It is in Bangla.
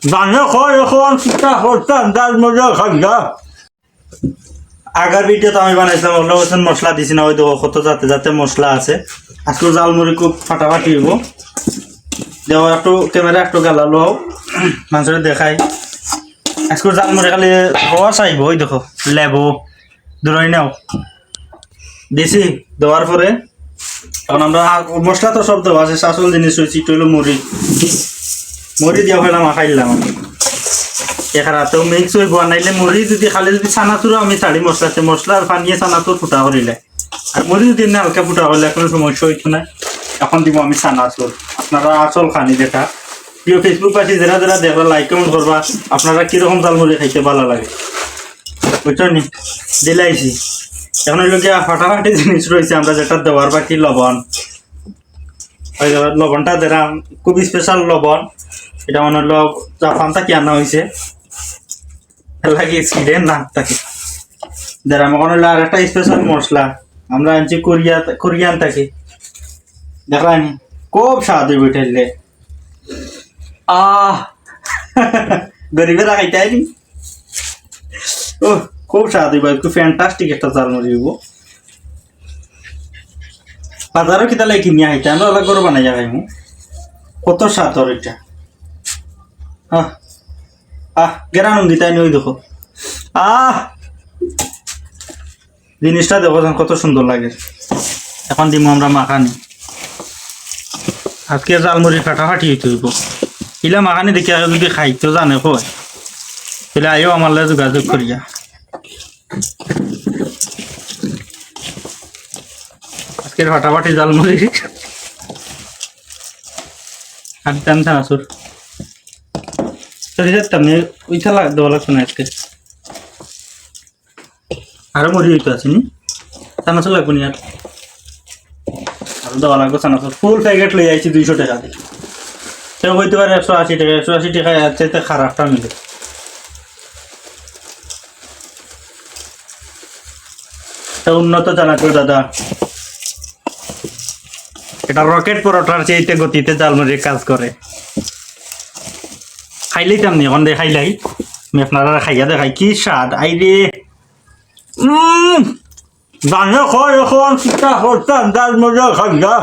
জানে হয় এখন চিন্তা করতাম ডাল মজা খাইয়া আগার ভিডিওতে আমি বানাইছিলাম ওগুলো বলছেন মশলা দিছি না ওই দেখো কত যাতে যাতে মশলা আছে আজকে জালমুড়ি খুব ফাটাফাটি হইব দেওয়া একটু ক্যামেরা একটু গালালো মানুষের দেখাই আজকে জালমুড়ি খালি হওয়া চাইব ওই দেখো লেবু দূরই নাও দিছি দেওয়ার পরে এখন আমরা মশলা তো সব দেওয়া আছে আসল জিনিস হয়েছে একটু হইলো মুড়ি মুড়ি দিয়া ফেলাম খাইলাম আমি এখানেও মিক্স হয়ে বানাইলে মুড়ি যদি খালি যদি চানাচুরও আমি ছাড়ি মশলাতে মশলা আর পানিয়ে চানাচুর ফুটা করিলে আর মুড়ি যদি না হালকা ফুটা করলে কোনো সমস্যা হইতো না এখন দিব আমি চানাচুর আপনারা আসল খানি দেখা প্রিয় ফেসবুক পাশে যারা যারা দেখবা লাইক কমেন্ট করবা আপনারা কিরকম চালমুড়ি খাইতে ভালো লাগে বুঝছো নি দিলাইছি এখন হইল গিয়া ফাটাফাটি জিনিস রয়েছে আমরা যেটা দেওয়ার বাকি লবণ ওই লবণটা দিলাম খুব স্পেশাল লবণ এটা মনে হলো জাপান থেকে আনা হয়েছে লাগিয়েছিলেন না তাকে যারা আমার হলো আর একটা স্পেশাল মশলা আমরা আনছি কোরিয়ান থেকে দেখলাম খুব স্বাদ হইব ঠেললে গরিবেরা খাইতে আইনি ও খুব স্বাদ হইব খুব ফ্যান্টাস্টিক একটা চালমুড়ি হইব বাজারও কিতা লাগে কিনে আইতে আমরা ওলা করে বানাই যাইমু কত স্বাদ ওর এটা গেরানুন দিতাই ওই দেখো জিনিসটা দেখো কত সুন্দর লাগে এখন দিব আমরা মাখানি আজকে জালমুড়ি ফাটাফাটি হইতে হইব ইলা মাখানি দেখি যদি খাইতো জানে কয় তাহলে আইও আমার লাগে যোগাযোগ করিয়া আজকের ফাটাফাটি জালমুড়ি আর দাম চানাচুর তেমনি ওইটা দেওয়া লাগতো না আজকে আরো মুড়ি হইতে আছে নি চানাচুর লাগবো নি আর আরো দেওয়া লাগবে চানাচুর ফুল প্যাকেট লই আইছি 200 টাকা দিয়ে সেও হইতে পারে 180 টাকা 180 টাকা আর চাইতে খারাপটা মিলে উন্নত চানাচুর দাদা এটা রকেট পরোটার চেয়ে গতিতে জালমুড়ির কাজ করে খাইলেই তেমনি এখন দেখাইলাই আমি আপনারা খাইয়া দেখাই কি স্বাদ আইরে জানে হয় এখন চিন্তা করতাম ডাল মজা খাইয়া